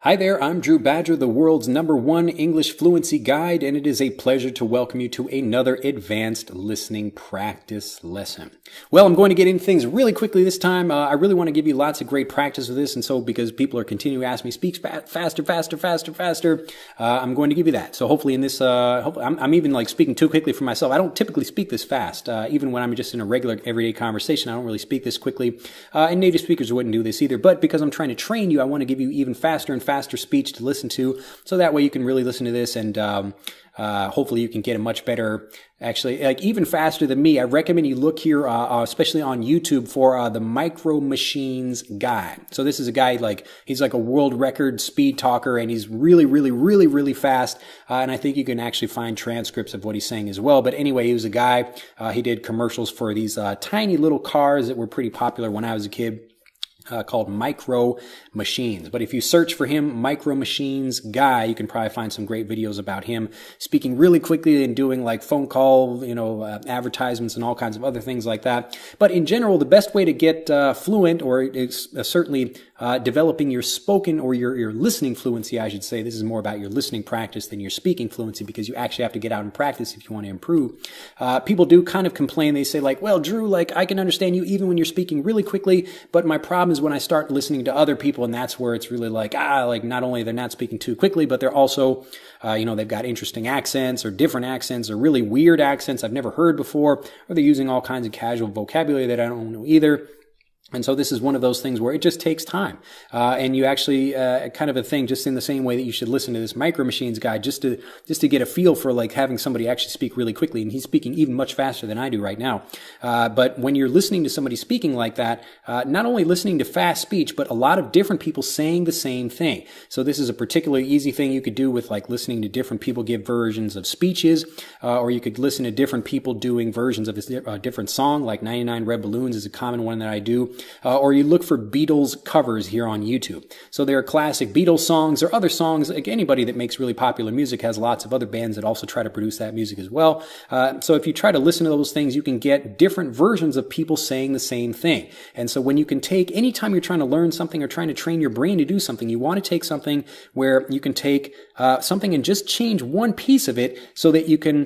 Hi there, I'm Drew Badger, the world's #1 English fluency guide, and it is a pleasure to welcome you to another advanced listening practice lesson. Well, I'm going to get into things really quickly this time. I really want to give you lots of great practice with this, and so because people are continuing to ask me, speak faster, I'm going to give you that. So hopefully in this, I'm even like speaking too quickly for myself. I don't typically speak this fast. Even when I'm just in a regular everyday conversation, I don't really speak this quickly. And native speakers wouldn't do this either. But because I'm trying to train you, I want to give you even faster and faster speech to listen to, so that way you can really listen to this and hopefully you can get a much better, actually, like even faster than me. I recommend you look here, especially on YouTube, for the Micro Machines guy. So this is a guy, he's like a world record speed talker, and he's really fast. And I think you can actually find transcripts of what he's saying as well. But anyway, he was a guy, he did commercials for these tiny little cars that were pretty popular when I was a kid. Called Micro Machines. But if you search for him, Micro Machines guy, you can probably find some great videos about him speaking really quickly and doing like phone call, advertisements and all kinds of other things like that. But in general, the best way to get fluent, or is certainly developing your spoken or your listening fluency, I should say. This is more about your listening practice than your speaking fluency, because you actually have to get out and practice if you want to improve. People do kind of complain. They say well, Drew, I can understand you even when you're speaking really quickly, but my problem is when I start listening to other people, and that's where it's really not only they're not speaking too quickly, but they're also, they've got interesting accents or different accents or really weird accents I've never heard before, or they're using all kinds of casual vocabulary that I don't know either. And so this is one of those things where it just takes time. And you actually, kind of a thing, just in the same way that you should listen to this Micro Machines guy, just to get a feel for having somebody actually speak really quickly. And he's speaking even much faster than I do right now. But when you're listening to somebody speaking like that, not only listening to fast speech, but a lot of different people saying the same thing. So this is a particularly easy thing you could do with listening to different people give versions of speeches, or you could listen to different people doing versions of a different song, like 99 Red Balloons is a common one that I do. Or you look for Beatles covers here on YouTube. So there are classic Beatles songs or other songs. Like anybody that makes really popular music has lots of other bands that also try to produce that music as well. So if you try to listen to those things, you can get different versions of people saying the same thing. And so when you can take, anytime you're trying to learn something or trying to train your brain to do something, you want to take something where you can take something and just change one piece of it so that you can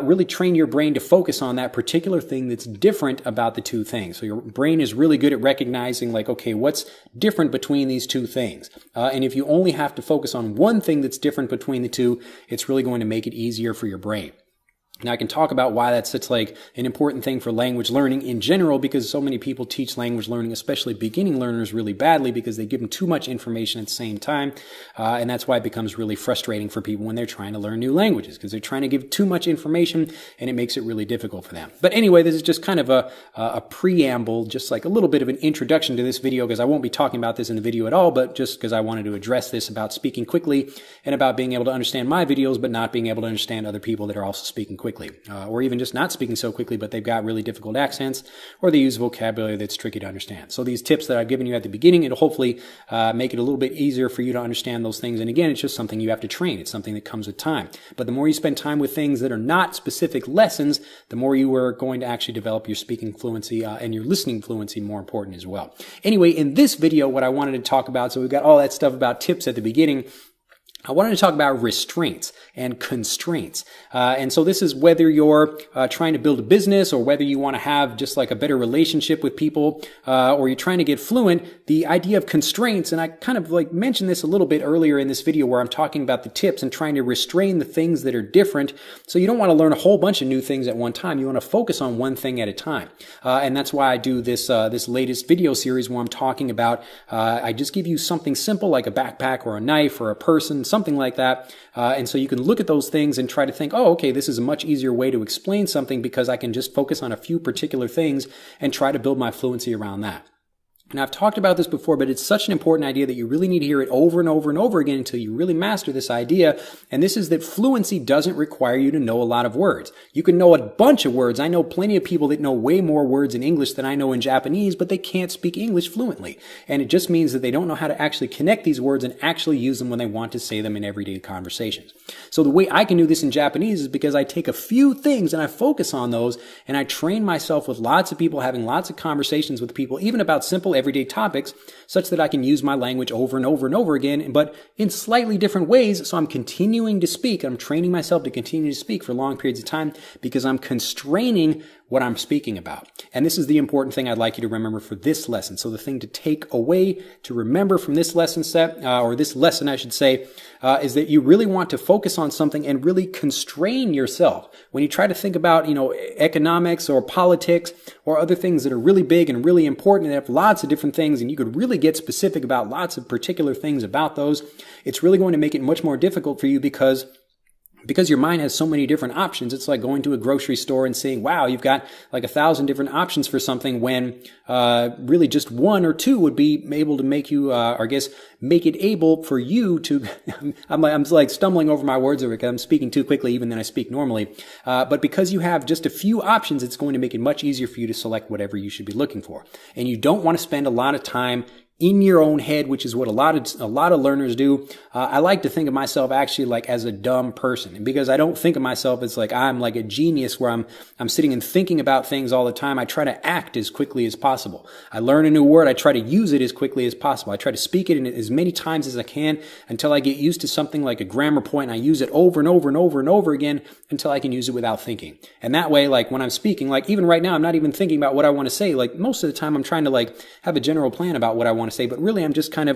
really train your brain to focus on that particular thing that's different about the two things. So your brain is really good at recognizing okay, what's different between these two things? And if you only have to focus on one thing that's different between the two, it's really going to make it easier for your brain. Now, I can talk about why that's such an important thing for language learning in general, because so many people teach language learning, especially beginning learners, really badly because they give them too much information at the same time. And that's why it becomes really frustrating for people when they're trying to learn new languages, because they're trying to give too much information and it makes it really difficult for them. But anyway, this is just kind of a preamble, just like a little bit of an introduction to this video, because I won't be talking about this in the video at all, but just because I wanted to address this about speaking quickly and about being able to understand my videos, but not being able to understand other people that are also speaking quickly. Or even just not speaking so quickly, but they've got really difficult accents, or they use vocabulary that's tricky to understand. So these tips that I've given you at the beginning, it'll hopefully make it a little bit easier for you to understand those things. And again, it's just something you have to train. It's something that comes with time. But the more you spend time with things that are not specific lessons, the more you are going to actually develop your speaking fluency and your listening fluency, more important as well. Anyway, in this video, what I wanted to talk about, so we've got all that stuff about tips at the beginning, I wanted to talk about restraints and constraints. And so this is whether you're trying to build a business, or whether you want to have just a better relationship with people, or you're trying to get fluent, the idea of constraints. And I kind of mentioned this a little bit earlier in this video where I'm talking about the tips and trying to restrain the things that are different. So you don't want to learn a whole bunch of new things at one time. You want to focus on one thing at a time. And that's why I do this latest video series where I'm talking about, I just give you something simple like a backpack or a knife or a person, something like that. And so you can look at those things and try to think, oh, okay, this is a much easier way to explain something because I can just focus on a few particular things and try to build my fluency around that. And I've talked about this before, but it's such an important idea that you really need to hear it over and over and over again until you really master this idea. And this is that fluency doesn't require you to know a lot of words. You can know a bunch of words. I know plenty of people that know way more words in English than I know in Japanese, but they can't speak English fluently. And it just means that they don't know how to actually connect these words and actually use them when they want to say them in everyday conversations. So the way I can do this in Japanese is because I take a few things and I focus on those, and I train myself with lots of people, having lots of conversations with people, even about simple everyday topics such that I can use my language over and over and over again, but in slightly different ways. So I'm continuing to speak. I'm training myself to continue to speak for long periods of time because I'm constraining what I'm speaking about. And this is the important thing I'd like you to remember for this lesson. So the thing to take away, to remember from this lesson set, or this lesson, I should say, is that you really want to focus on something and really constrain yourself. When you try to think about, economics or politics or other things that are really big and really important and have lots of different things, and you could really get specific about lots of particular things about those, it's really going to make it much more difficult for you because your mind has so many different options. It's like going to a grocery store and saying, wow, you've got like 1,000 different options for something when really just one or two would be able to make you, make it able for you to, I'm like stumbling over my words because I'm speaking too quickly even than I speak normally. But because you have just a few options, it's going to make it much easier for you to select whatever you should be looking for. And you don't want to spend a lot of time in your own head, which is what a lot of learners do. I like to think of myself actually like as a dumb person. And because I don't think of myself as like I'm like a genius where I'm sitting and thinking about things all the time, I try to act as quickly as possible. I learn a new word, I try to use it as quickly as possible. I try to speak it in as many times as I can until I get used to something like a grammar point, and I use it over and over and over and over again until I can use it without thinking. And that way, like when I'm speaking, like even right now, I'm not even thinking about what I want to say. Like most of the time I'm trying to like have a general plan about what I want to say, but really I'm kind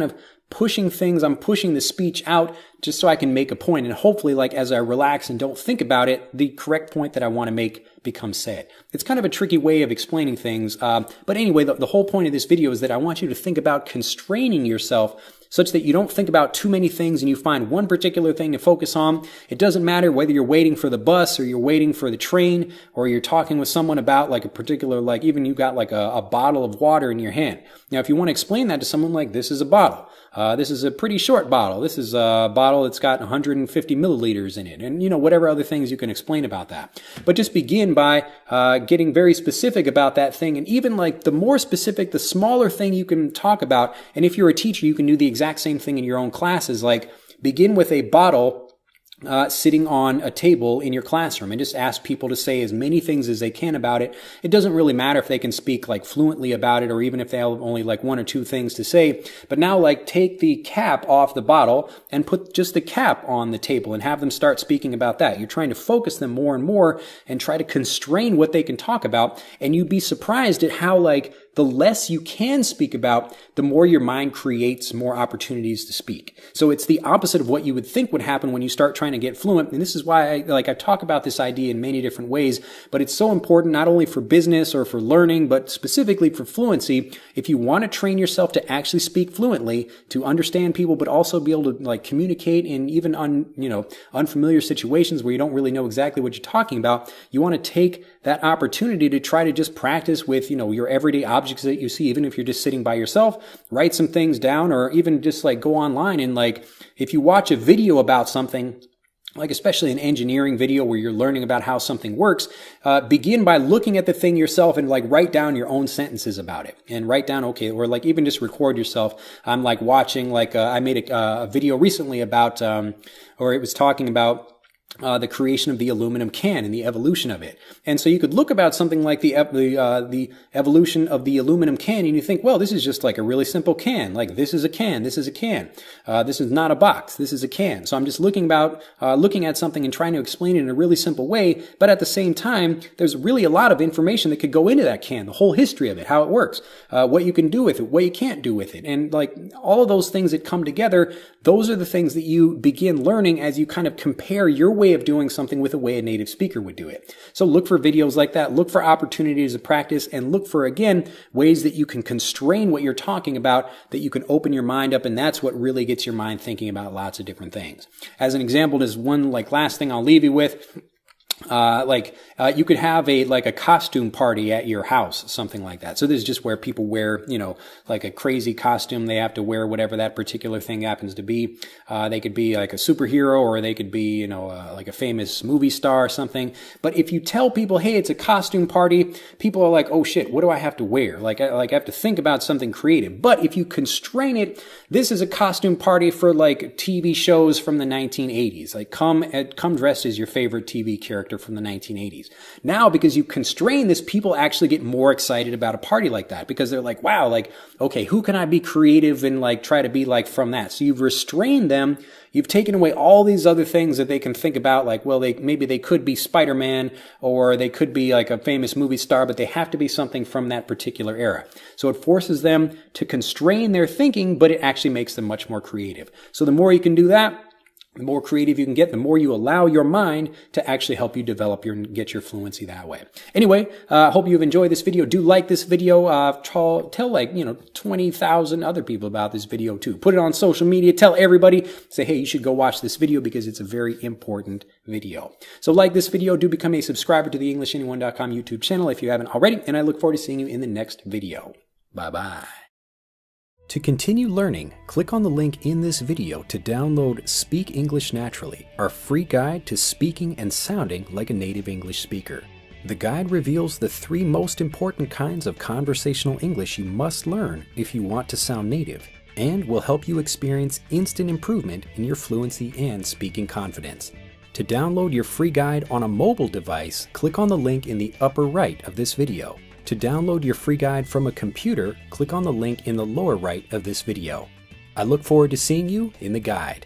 of pushing things. I'm pushing the speech out just so I can make a point. And hopefully, like as I relax and don't think about it, the correct point that I want to make becomes said. It's kind of a tricky way of explaining things. But anyway, the whole point of this video is that I want you to think about constraining yourself such that you don't think about too many things and you find one particular thing to focus on. It doesn't matter whether you're waiting for the bus or you're waiting for the train or you're talking with someone about like a particular, like even you got like a bottle of water in your hand. Now, if you want to explain that to someone, like this is a bottle. This is a pretty short bottle. This is a bottle that's got 150 milliliters in it. And, whatever other things you can explain about that. But just begin by getting very specific about that thing. And even like the more specific, the smaller thing you can talk about. And if you're a teacher, you can do the exact same thing in your own classes. Like begin with a bottle sitting on a table in your classroom and just ask people to say as many things as they can about it. It doesn't really matter if they can speak like fluently about it or even if they have only like one or two things to say. But now like take the cap off the bottle and put just the cap on the table and have them start speaking about that. You're trying to focus them more and more and try to constrain what they can talk about. And you'd be surprised at how like the less you can speak about, the more your mind creates more opportunities to speak. So it's the opposite of what you would think would happen when you start trying to get fluent. And this is why I talk about this idea in many different ways, but it's so important not only for business or for learning, but specifically for fluency. If you want to train yourself to actually speak fluently, to understand people, but also be able to like communicate in even unfamiliar situations where you don't really know exactly what you're talking about, you want to take that opportunity to try to just practice with, your everyday objects that you see, even if you're just sitting by yourself, write some things down, or even just like go online and like, if you watch a video about something, like especially an engineering video where you're learning about how something works, begin by looking at the thing yourself and like write down your own sentences about it and write down, okay, or like even just record yourself. I'm like watching, like I made a video recently about, or it was talking about the creation of the aluminum can and the evolution of it. And so you could look about something like the evolution of the aluminum can and you think, well, this is just like a really simple can. Like this is a can, this is a can. This is not a box, this is a can. So I'm just looking at something and trying to explain it in a really simple way. But at the same time, there's really a lot of information that could go into that can, the whole history of it, how it works, what you can do with it, what you can't do with it. And like all of those things that come together, those are the things that you begin learning as you kind of compare your way of doing something with the way a native speaker would do it. So look for videos like that, look for opportunities to practice, and look for, again, ways that you can constrain what you're talking about, that you can open your mind up, and that's what really gets your mind thinking about lots of different things. As an example, there's one like last thing I'll leave you with. You could have a costume party at your house, something like that. So this is just where people wear, like a crazy costume. They have to wear whatever that particular thing happens to be. They could be like a superhero, or they could be, like a famous movie star or something. But if you tell people, hey, it's a costume party, people are like, oh shit, what do I have to wear? I have to think about something creative. But if you constrain it, this is a costume party for like TV shows from the 1980s. Like come dressed as your favorite TV character character from the 1980s. Now, because you constrain this, people actually get more excited about a party like that because they're like, wow, like, okay, who can I be creative and like try to be like from that? So you've restrained them. You've taken away all these other things that they can think about, like, well, maybe they could be Spider-Man or they could be like a famous movie star, but they have to be something from that particular era. So it forces them to constrain their thinking, but it actually makes them much more creative. So the more you can do that, the more creative you can get, the more you allow your mind to actually help you develop get your fluency that way. Anyway, hope you've enjoyed this video. Do like this video. Tell like, 20,000 other people about this video too. Put it on social media. Tell everybody. Say, hey, you should go watch this video because it's a very important video. So like this video. Do become a subscriber to the EnglishAnyone.com YouTube channel if you haven't already. And I look forward to seeing you in the next video. Bye-bye. To continue learning, click on the link in this video to download Speak English Naturally, our free guide to speaking and sounding like a native English speaker. The guide reveals the 3 most important kinds of conversational English you must learn if you want to sound native, and will help you experience instant improvement in your fluency and speaking confidence. To download your free guide on a mobile device, click on the link in the upper right of this video. To download your free guide from a computer, click on the link in the lower right of this video. I look forward to seeing you in the guide.